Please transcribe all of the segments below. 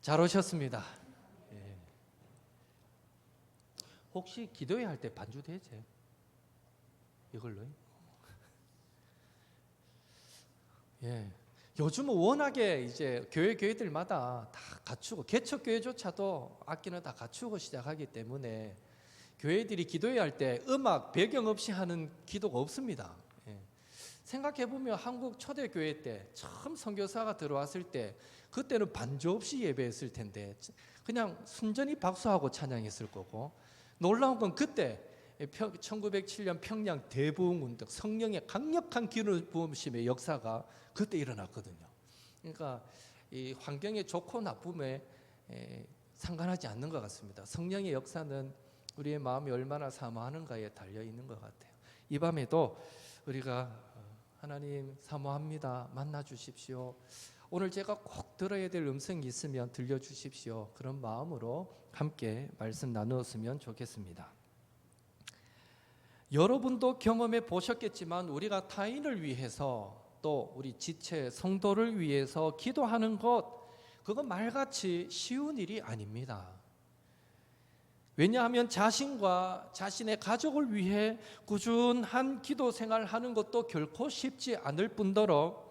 잘 오셨습니다. 예. 혹시 기도회 할 때 반주 되지? 이걸로? 예. 요즘은 워낙에 이제 교회들마다 다 갖추고 개척교회조차도 악기는 다 갖추고 시작하기 때문에 교회들이 기도회 할 때 음악 배경 없이 하는 기도가 없습니다. 예. 생각해보면 한국 초대교회 때 처음 선교사가 들어왔을 때 그때는 반주 없이 예배했을 텐데 그냥 순전히 박수하고 찬양했을 거고, 놀라운 건 그때 1907년 평양 대부흥운동, 성령의 강력한 기름 부으심의 역사가 그때 일어났거든요. 그러니까 이 환경의 좋고 나쁨에 상관하지 않는 것 같습니다. 성령의 역사는 우리의 마음이 얼마나 사모하는가에 달려 있는 것 같아요. 이 밤에도 우리가 하나님 사모합니다, 만나 주십시오, 오늘 제가 꼭 들어야 될 음성이 있으면 들려주십시오, 그런 마음으로 함께 말씀 나누었으면 좋겠습니다. 여러분도 경험해 보셨겠지만 우리가 타인을 위해서 또 우리 지체 성도를 위해서 기도하는 것, 그건 말같이 쉬운 일이 아닙니다. 왜냐하면 자신과 자신의 가족을 위해 꾸준한 기도 생활하는 것도 결코 쉽지 않을 뿐더러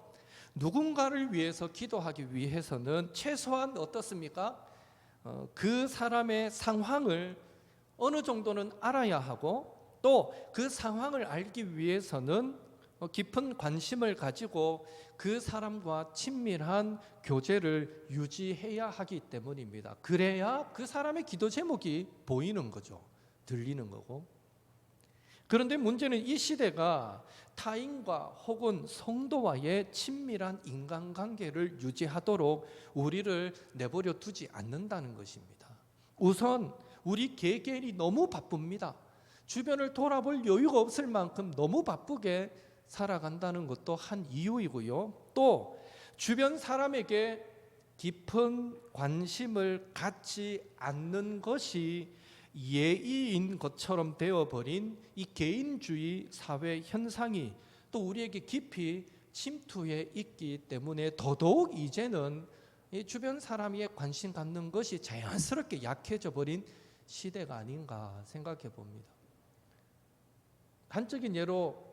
누군가를 위해서 기도하기 위해서는 최소한 어떻습니까? 그 사람의 상황을 어느 정도는 알아야 하고, 또 그 상황을 알기 위해서는 깊은 관심을 가지고 그 사람과 친밀한 교제를 유지해야 하기 때문입니다. 그래야 그 사람의 기도 제목이 보이는 거죠. 들리는 거고. 그런데 문제는 이 시대가 타인과 혹은 성도와의 친밀한 인간관계를 유지하도록 우리를 내버려 두지 않는다는 것입니다. 우선 우리 개개인이 너무 바쁩니다. 주변을 돌아볼 여유가 없을 만큼 너무 바쁘게 살아간다는 것도 한 이유이고요. 또 주변 사람에게 깊은 관심을 갖지 않는 것이 예의인 것처럼 되어버린 이 개인주의 사회 현상이 또 우리에게 깊이 침투해 있기 때문에 더더욱 이제는 이 주변 사람에게 관심 갖는 것이 자연스럽게 약해져 버린 시대가 아닌가 생각해 봅니다. 단적인 예로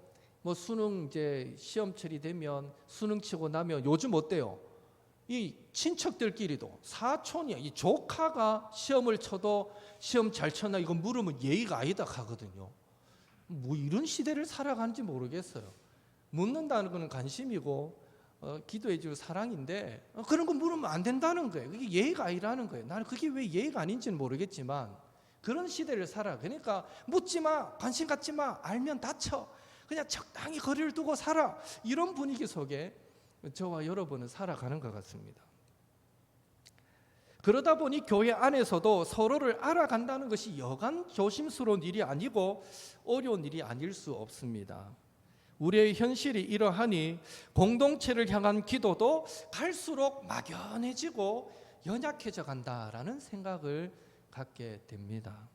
수능 이제 시험철이 되면 수능 치고 나면 요즘 어때요? 이 친척들끼리도 사촌이야, 이 조카가 시험을 쳐도 시험 잘 쳤나 이거 물으면 예의가 아니다 하거든요. 뭐 이런 시대를 살아가는지 모르겠어요. 묻는다는 거는 관심이고 기도해주고 사랑인데 그런 거 물으면 안 된다는 거예요. 그게 예의가 아니라는 거예요. 나는 그게 왜 예의가 아닌지는 모르겠지만 그런 시대를 살아. 그러니까 묻지 마, 관심 갖지 마, 알면 다쳐, 그냥 적당히 거리를 두고 살아, 이런 분위기 속에 저와 여러분은 살아가는 것 같습니다. 그러다 보니 교회 안에서도 서로를 알아간다는 것이 여간 조심스러운 일이 아니고 어려운 일이 아닐 수 없습니다. 우리의 현실이 이러하니 공동체를 향한 기도도 갈수록 막연해지고 연약해져 간다라는 생각을 갖게 됩니다.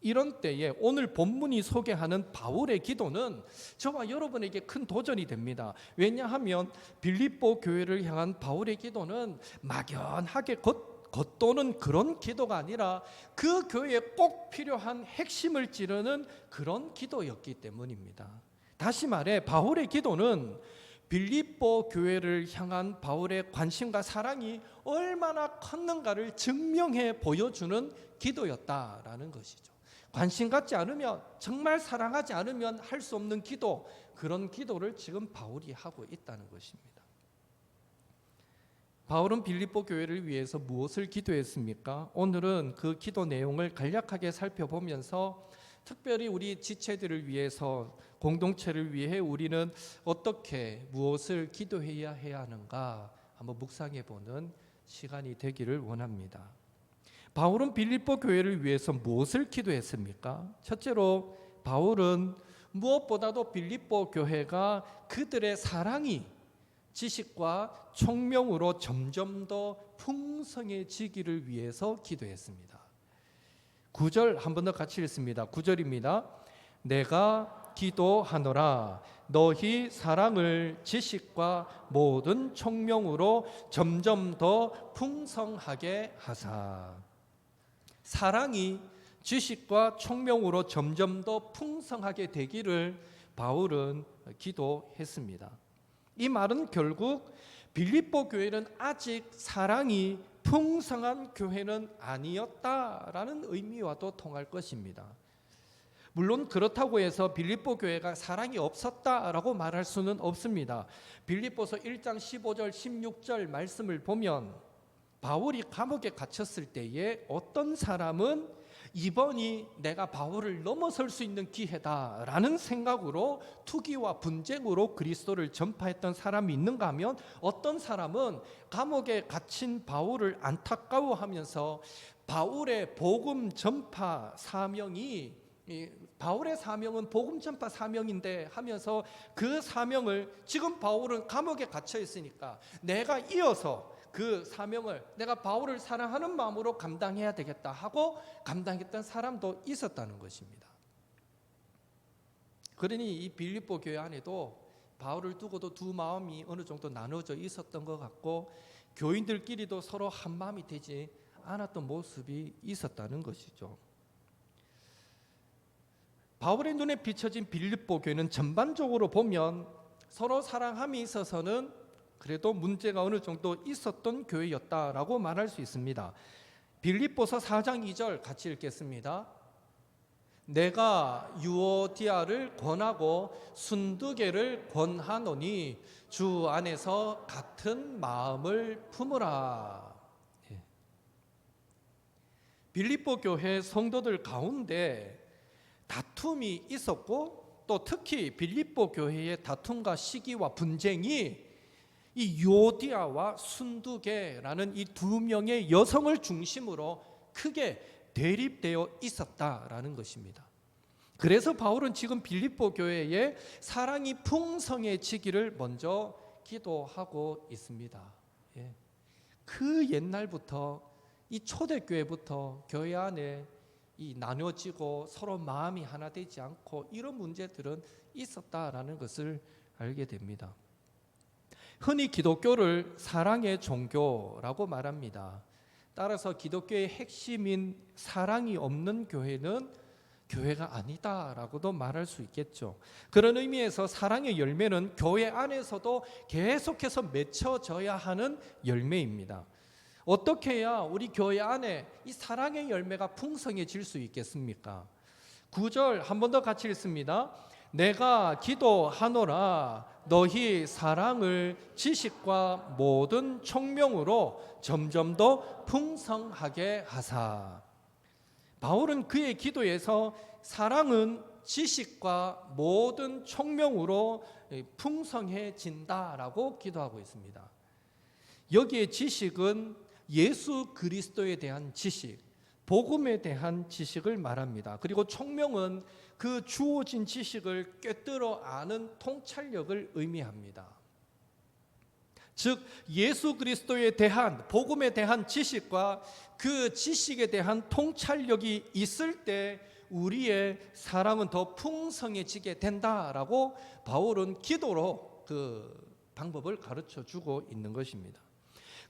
이런 때에 오늘 본문이 소개하는 바울의 기도는 저와 여러분에게 큰 도전이 됩니다. 왜냐하면 빌립보 교회를 향한 바울의 기도는 막연하게 겉도는 그런 기도가 아니라 그 교회에 꼭 필요한 핵심을 찌르는 그런 기도였기 때문입니다. 다시 말해 바울의 기도는 빌립보 교회를 향한 바울의 관심과 사랑이 얼마나 컸는가를 증명해 보여주는 기도였다라는 것이죠. 관심 갖지 않으면, 정말 사랑하지 않으면 할 수 없는 기도, 그런 기도를 지금 바울이 하고 있다는 것입니다. 바울은 빌립보 교회를 위해서 무엇을 기도했습니까? 오늘은 그 기도 내용을 간략하게 살펴보면서 특별히 우리 지체들을 위해서, 공동체를 위해 우리는 어떻게 무엇을 기도해야 하는가 한번 묵상해 보는 시간이 되기를 원합니다. 바울은 빌립보 교회를 위해서 무엇을 기도했습니까? 첫째로 바울은 무엇보다도 빌립보 교회가 그들의 사랑이 지식과 총명으로 점점 더 풍성해지기를 위해서 기도했습니다. 9절 한 번 더 같이 읽습니다. 9절입니다. 내가 기도하노라 너희 사랑을 지식과 모든 총명으로 점점 더 풍성하게 하사. 사랑이 지식과 총명으로 점점 더 풍성하게 되기를 바울은 기도했습니다. 이 말은 결국 빌립보 교회는 아직 사랑이 풍성한 교회는 아니었다라는 의미와도 통할 것입니다. 물론 그렇다고 해서 빌립보 교회가 사랑이 없었다라고 말할 수는 없습니다. 빌립보서 1장 15절 16절 말씀을 보면 바울이 감옥에 갇혔을 때에 어떤 사람은 이번이 내가 바울을 넘어설 수 있는 기회다라는 생각으로 투기와 분쟁으로 그리스도를 전파했던 사람이 있는가 하면, 어떤 사람은 감옥에 갇힌 바울을 안타까워하면서 바울의 복음 전파 사명이, 바울의 사명은 복음 전파 사명인데 하면서 그 사명을, 지금 바울은 감옥에 갇혀 있으니까 내가 이어서 그 사명을 내가 바울을 사랑하는 마음으로 감당해야 되겠다 하고 감당했던 사람도 있었다는 것입니다. 그러니 이 빌립보 교회 안에도 바울을 두고도 두 마음이 어느 정도 나눠져 있었던 것 같고, 교인들끼리도 서로 한 마음이 되지 않았던 모습이 있었다는 것이죠. 바울의 눈에 비춰진 빌립보 교회는 전반적으로 보면 서로 사랑함이 있어서는 그래도 문제가 어느 정도 있었던 교회였다라고 말할 수 있습니다. 빌립보서 4장 2절 같이 읽겠습니다. 내가 유오디아를 권하고 순두계를 권하노니 주 안에서 같은 마음을 품으라. 빌립보 교회 성도들 가운데 다툼이 있었고, 또 특히 빌립보 교회의 다툼과 시기와 분쟁이 이 유오디아와 순두계라는 이 두 명의 여성을 중심으로 크게 대립되어 있었다라는 것입니다. 그래서 바울은 지금 빌립보 교회에 사랑이 풍성해지기를 먼저 기도하고 있습니다. 그 옛날부터, 이 초대교회부터 교회 안에 이 나눠지고 서로 마음이 하나 되지 않고 이런 문제들은 있었다라는 것을 알게 됩니다. 흔히 기독교를 사랑의 종교라고 말합니다. 따라서 기독교의 핵심인 사랑이 없는 교회는 교회가 아니다라고도 말할 수 있겠죠. 그런 의미에서 사랑의 열매는 교회 안에서도 계속해서 맺혀져야 하는 열매입니다. 어떻게 해야 우리 교회 안에 이 사랑의 열매가 풍성해질 수 있겠습니까? 9절 한 번 더 같이 읽습니다. 내가 기도하노라 너희 사랑을 지식과 모든 총명으로 점점 더 풍성하게 하사. 바울은 그의 기도에서 사랑은 지식과 모든 총명으로 풍성해진다라고 기도하고 있습니다. 여기에 지식은 예수 그리스도에 대한 지식, 복음에 대한 지식을 말합니다. 그리고 총명은 그 주어진 지식을 꿰뚫어 아는 통찰력을 의미합니다. 즉 예수 그리스도에 대한, 복음에 대한 지식과 그 지식에 대한 통찰력이 있을 때 우리의 사랑은 더 풍성해지게 된다라고 바울은 기도로 그 방법을 가르쳐 주고 있는 것입니다.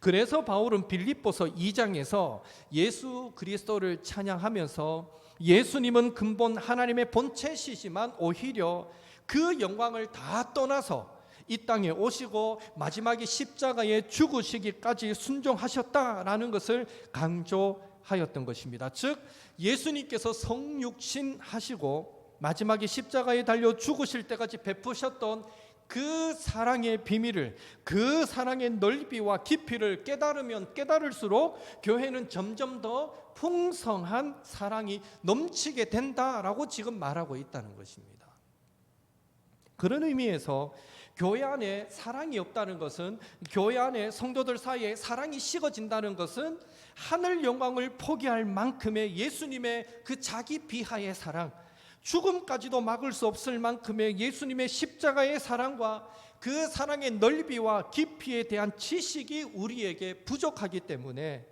그래서 바울은 빌립보서 2장에서 예수 그리스도를 찬양하면서 예수님은 근본 하나님의 본체시지만 오히려 그 영광을 다 떠나서 이 땅에 오시고 마지막에 십자가에 죽으시기까지 순종하셨다라는 것을 강조하였던 것입니다. 즉 예수님께서 성육신하시고 마지막에 십자가에 달려 죽으실 때까지 베푸셨던 그 사랑의 비밀을, 그 사랑의 넓이와 깊이를 깨달으면 깨달을수록 교회는 점점 더 풍성한 사랑이 넘치게 된다라고 지금 말하고 있다는 것입니다. 그런 의미에서 교회 안에 사랑이 없다는 것은, 교회 안에 성도들 사이에 사랑이 식어진다는 것은 하늘 영광을 포기할 만큼의 예수님의 그 자기 비하의 사랑, 죽음까지도 막을 수 없을 만큼의 예수님의 십자가의 사랑과 그 사랑의 넓이와 깊이에 대한 지식이 우리에게 부족하기 때문에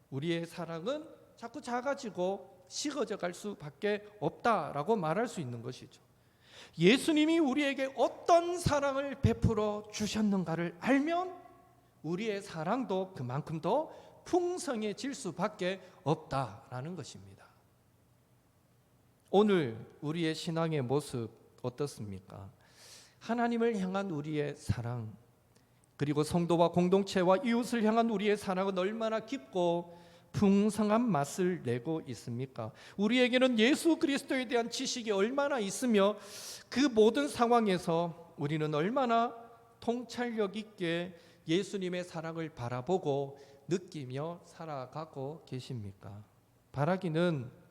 우리의 사랑은 자꾸 작아지고 식어져 갈 수밖에 없다라고 말할 수 있는 것이죠. 예수님이 우리에게 어떤 사랑을 베풀어 주셨는가를 알면 우리의 사랑도 그만큼 더 풍성해질 수밖에 없다라는 것입니다. 오늘 우리의 신앙의 모습 어떻습니까? 하나님을 향한 우리의 사랑, 그리고 성도와 공동체와 이웃을 향한 우리의 사랑은 얼마나 깊고 풍성한 맛을 내고 있습니까? 우리에게는 예수 그리스도에 대한 지식이 얼마나 있으며 그 모든 상황에서 우리는 얼마나 통찰력 있게 예수님의 사랑을 바라보고 느끼며 살아가고 계십니까? 바라기는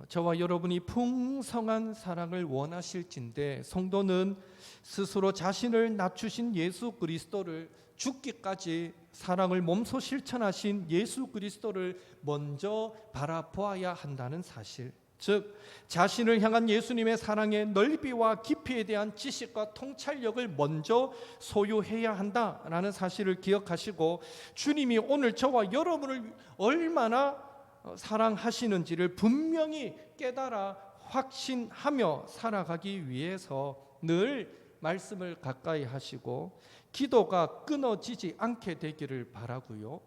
저와 여러분이 풍성한 사랑을 원하실진데, 성도는 스스로 자신을 낮추신 예수 그리스도를, 죽기까지 사랑을 몸소 실천하신 예수 그리스도를 먼저 바라보아야 한다는 사실, 즉 자신을 향한 예수님의 사랑의 넓이와 깊이에 대한 지식과 통찰력을 먼저 소유해야 한다라는 사실을 기억하시고, 주님이 오늘 저와 여러분을 얼마나 사랑하시는지를 분명히 깨달아 확신하며 살아가기 위해서 늘 말씀을 가까이 하시고 기도가 끊어지지 않게 되기를 바라고요.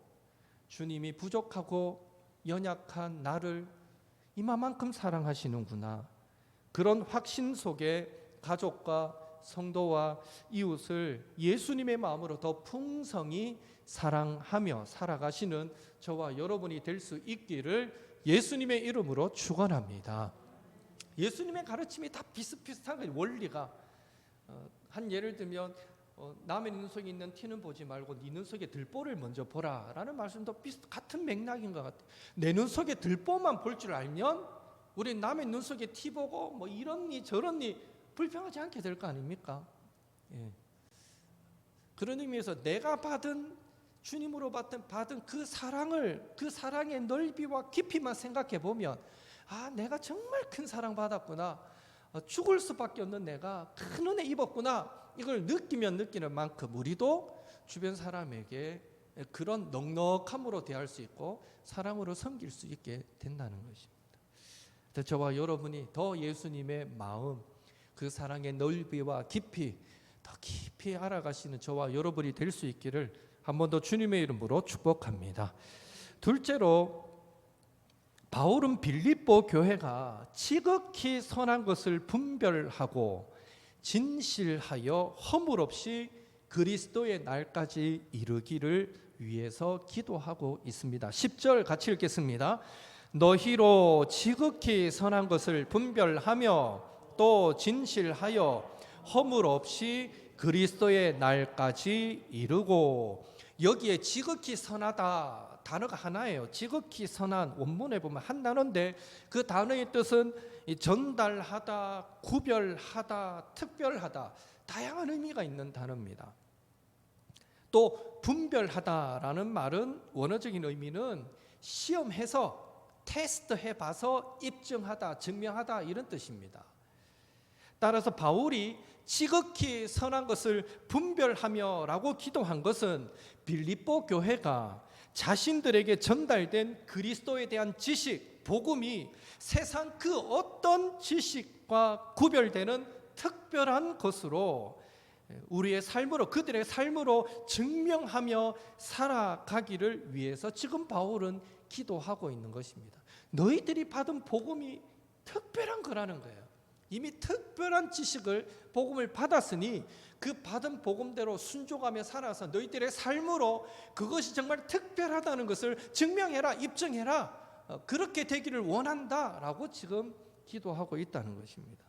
주님이 부족하고 연약한 나를 이만큼 사랑하시는구나, 그런 확신 속에 가족과 성도와 이웃을 예수님의 마음으로 더 풍성히 사랑하며 살아가시는 저와 여러분이 될 수 있기를 예수님의 이름으로 축원합니다. 예수님의 가르침이 다 비슷비슷한 거예요. 원리가 한 예를 들면 남의 눈속에 있는 티는 보지 말고 네 눈속에 들보를 먼저 보라 라는 말씀도 같은 맥락인 것 같아요. 내 눈속에 들보만 볼 줄 알면 우리 남의 눈속에 티 보고 뭐 이런니 저런니 불평하지 않게 될 거 아닙니까? 예. 그런 의미에서 내가 주님으로 받은 그 사랑의 넓이와 깊이만 생각해 보면, 내가 정말 큰 사랑 받았구나, 죽을 수밖에 없는 내가 큰 은혜 입었구나, 이걸 느끼면 느끼는 만큼 우리도 주변 사람에게 그런 넉넉함으로 대할 수 있고 사랑으로 섬길 수 있게 된다는 것입니다. 저와 여러분이 더 예수님의 마음, 그 사랑의 넓이와 깊이 더 깊이 알아가시는 저와 여러분이 될 수 있기를 한 번 더 주님의 이름으로 축복합니다. 둘째로, 바울은 빌립보 교회가 지극히 선한 것을 분별하고 진실하여 허물 없이 그리스도의 날까지 이르기를 위해서 기도하고 있습니다. 10절 같이 읽겠습니다. 너희로 지극히 선한 것을 분별하며 또 진실하여 허물 없이 그리스도의 날까지 이르고, 여기에 지극히 선하다 단어가 하나예요. 지극히 선한, 원문에 보면 한 단어인데 그 단어의 뜻은 전달하다, 구별하다, 특별하다, 다양한 의미가 있는 단어입니다. 또 분별하다라는 말은 원어적인 의미는 시험해서, 테스트해봐서 입증하다, 증명하다, 이런 뜻입니다. 따라서 바울이 지극히 선한 것을 분별하며 라고 기도한 것은 빌립보 교회가 자신들에게 전달된 그리스도에 대한 지식, 복음이 세상 그 어떤 지식과 구별되는 특별한 것으로 우리의 삶으로, 그들의 삶으로 증명하며 살아가기를 위해서 지금 바울은 기도하고 있는 것입니다. 너희들이 받은 복음이 특별한 거라는 거예요. 이미 특별한 지식을, 복음을 받았으니 그 받은 복음대로 순종하며 살아서 너희들의 삶으로 그것이 정말 특별하다는 것을 증명해라, 입증해라, 그렇게 되기를 원한다라고 지금 기도하고 있다는 것입니다.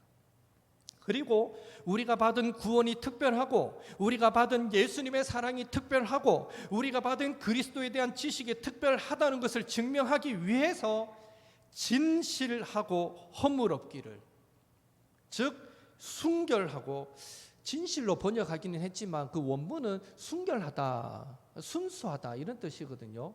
그리고 우리가 받은 구원이 특별하고, 우리가 받은 예수님의 사랑이 특별하고, 우리가 받은 그리스도에 대한 지식이 특별하다는 것을 증명하기 위해서 진실하고 허물 없기를, 즉 순결하고, 진실로 번역하기는 했지만 그 원문은 순결하다, 순수하다 이런 뜻이거든요.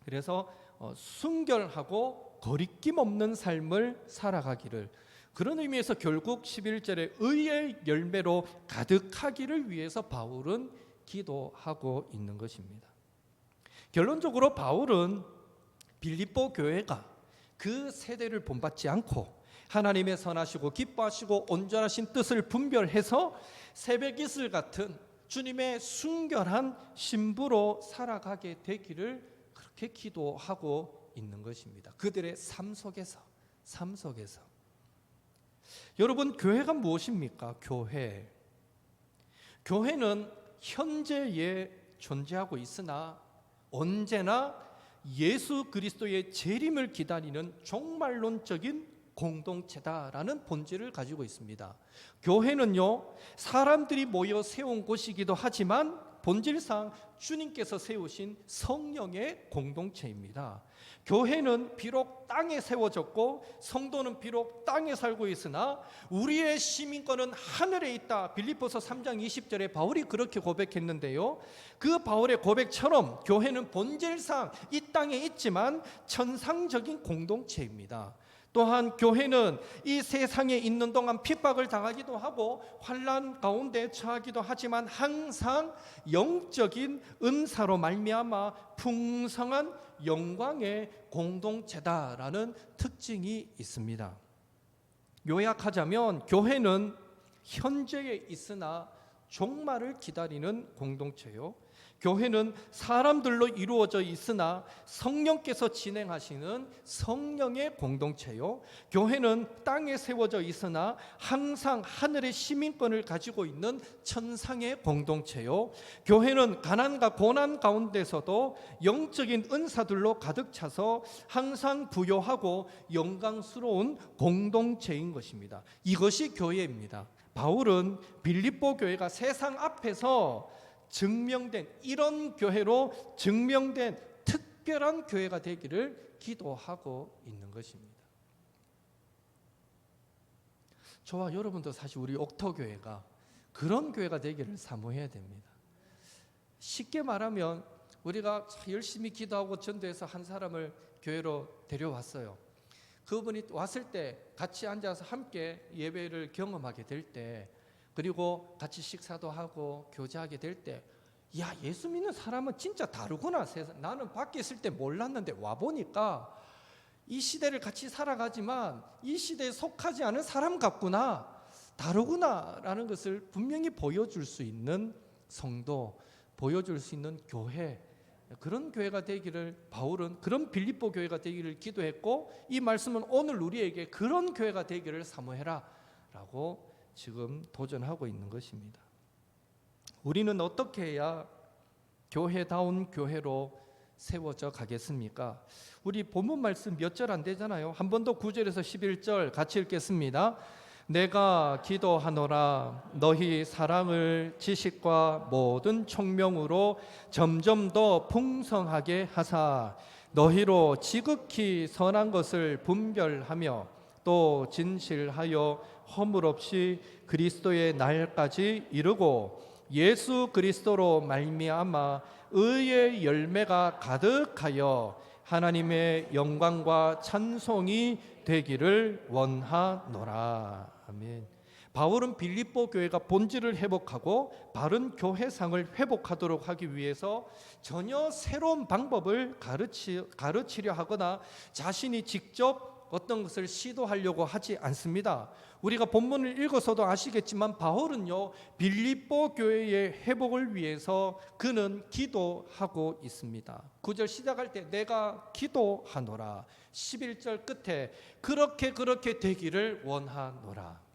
그래서 순결하고 거리낌 없는 삶을 살아가기를, 그런 의미에서 결국 11절에 의의 열매로 가득하기를 위해서 바울은 기도하고 있는 것입니다. 결론적으로 바울은 빌립보 교회가 그 세대를 본받지 않고 하나님의 선하시고 기뻐하시고 온전하신 뜻을 분별해서 새벽 이슬 같은 주님의 순결한 신부로 살아가게 되기를 그렇게 기도하고 있는 것입니다. 그들의 삶 속에서. 여러분, 교회가 무엇입니까? 교회는 현재에 존재하고 있으나 언제나 예수 그리스도의 재림을 기다리는 종말론적인 공동체다라는 본질을 가지고 있습니다. 교회는요, 사람들이 모여 세운 곳이기도 하지만 본질상 주님께서 세우신 성령의 공동체입니다. 교회는 비록 땅에 세워졌고 성도는 비록 땅에 살고 있으나 우리의 시민권은 하늘에 있다. 빌립보서 3장 20절에 바울이 그렇게 고백했는데요, 그 바울의 고백처럼 교회는 본질상 이 땅에 있지만 천상적인 공동체입니다. 또한 교회는 이 세상에 있는 동안 핍박을 당하기도 하고 환난 가운데 처하기도 하지만 항상 영적인 은사로 말미암아 풍성한 영광의 공동체다라는 특징이 있습니다. 요약하자면 교회는 현재에 있으나 종말을 기다리는 공동체요, 교회는 사람들로 이루어져 있으나 성령께서 진행하시는 성령의 공동체요, 교회는 땅에 세워져 있으나 항상 하늘의 시민권을 가지고 있는 천상의 공동체요, 교회는 가난과 고난 가운데서도 영적인 은사들로 가득 차서 항상 부요하고 영광스러운 공동체인 것입니다. 이것이 교회입니다. 바울은 빌립보 교회가 세상 앞에서 증명된 이런 교회로 증명된 특별한 교회가 되기를 기도하고 있는 것입니다. 저와 여러분도 사실 우리 옥터교회가 그런 교회가 되기를 사모해야 됩니다. 쉽게 말하면 우리가 열심히 기도하고 전도해서 한 사람을 교회로 데려왔어요. 그분이 왔을 때 같이 앉아서 함께 예배를 경험하게 될 때, 그리고 같이 식사도 하고 교제하게 될 때, 야, 예수 믿는 사람은 진짜 다르구나. 나는 밖에 있을 때 몰랐는데 와보니까 이 시대를 같이 살아가지만 이 시대에 속하지 않은 사람 같구나, 다르구나 라는 것을 분명히 보여줄 수 있는 성도, 보여줄 수 있는 교회, 그런 교회가 되기를 바울은 그런 빌립보 교회가 되기를 기도했고, 이 말씀은 오늘 우리에게 그런 교회가 되기를 사모해라 라고 지금 도전하고 있는 것입니다. 우리는 어떻게 해야 교회다운 교회로 세워져 가겠습니까? 우리 본문 말씀 몇 절 안 되잖아요. 한 번 더 9절에서 11절 같이 읽겠습니다. 내가 기도하노라 너희 사랑을 지식과 모든 총명으로 점점 더 풍성하게 하사 너희로 지극히 선한 것을 분별하며 또 진실하여 허물 없이 그리스도의 날까지 이르고 예수 그리스도로 말미암아 의의 열매가 가득하여 하나님의 영광과 찬송이 되기를 원하노라. 아멘. 바울은 빌립보 교회가 본질을 회복하고 바른 교회상을 회복하도록 하기 위해서 전혀 새로운 방법을 가르치려 하거나 자신이 직접 어떤 것을 시도하려고 하지 않습니다. 우리가 본문을 읽어서도 아시겠지만 바울은요, 빌립보 교회의 회복을 위해서 그는 기도하고 있습니다. 9절 시작할 때 내가 기도하노라, 11절 끝에 그렇게 되기를 원하노라.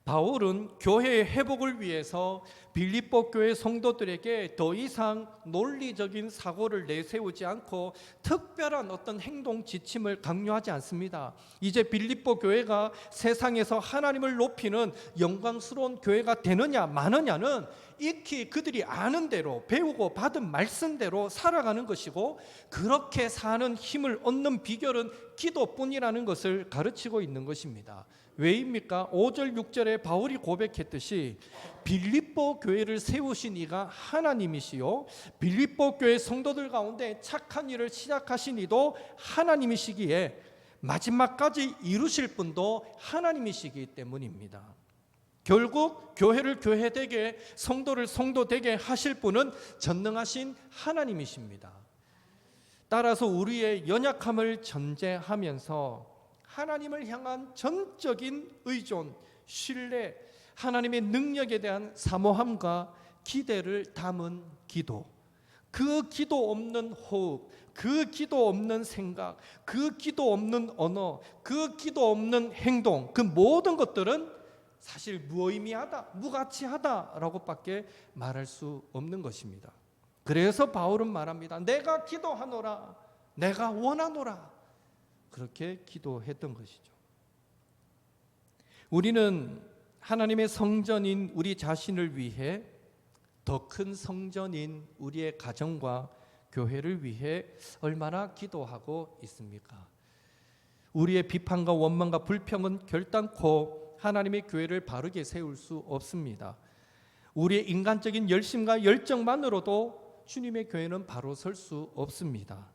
바울은 교회의 회복을 위해서 빌립보 교회 성도들에게 더 이상 논리적인 사고를 내세우지 않고 특별한 어떤 행동 지침을 강요하지 않습니다. 이제 빌립보 교회가 세상에서 하나님을 높이는 영광스러운 교회가 되느냐 마느냐는 익히 그들이 아는 대로 배우고 받은 말씀대로 살아가는 것이고, 그렇게 사는 힘을 얻는 비결은 기도뿐이라는 것을 가르치고 있는 것입니다. 왜입니까? 5절 6절에 바울이 고백했듯이 빌립보 교회를 세우신 이가 하나님이시요 빌립보 교회 성도들 가운데 착한 일을 시작하신 이도 하나님이시기에 마지막까지 이루실 분도 하나님이시기 때문입니다. 결국 교회를 교회되게, 성도를 성도되게 하실 분은 전능하신 하나님이십니다. 따라서 우리의 연약함을 전제하면서 하나님을 향한 전적인 의존, 신뢰, 하나님의 능력에 대한 사모함과 기대를 담은 기도. 그 기도 없는 호흡, 그 기도 없는 생각, 그 기도 없는 언어, 그 기도 없는 행동, 그 모든 것들은 사실 무의미하다, 무가치하다라고밖에 말할 수 없는 것입니다. 그래서 바울은 말합니다. 내가 기도하노라, 내가 원하노라. 그렇게 기도했던 것이죠. 우리는 하나님의 성전인 우리 자신을 위해 더 큰 성전인 우리의 가정과 교회를 위해 얼마나 기도하고 있습니까? 우리의 비판과 원망과 불평은 결단코 하나님의 교회를 바르게 세울 수 없습니다. 우리의 인간적인 열심과 열정만으로도 주님의 교회는 바로 설 수 없습니다.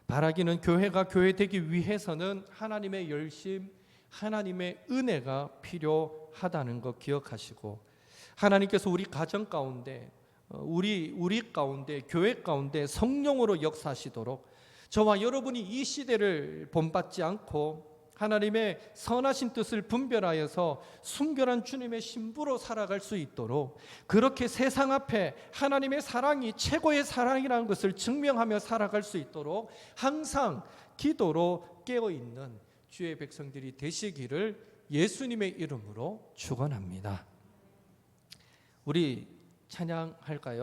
바라기는 교회가 교회되기 위해서는 하나님의 열심, 하나님의 은혜가 필요하다는 것 기억하시고, 하나님께서 우리 가정 가운데, 우리 가운데, 교회 가운데 성령으로 역사하시도록 저와 여러분이 이 시대를 본받지 않고 하나님의 선하신 뜻을 분별하여서 순결한 주님의 신부로 살아갈 수 있도록, 그렇게 세상 앞에 하나님의 사랑이 최고의 사랑이라는 것을 증명하며 살아갈 수 있도록 항상 기도로 깨어있는 주의 백성들이 되시기를 예수님의 이름으로 축원합니다. 우리 찬양할까요?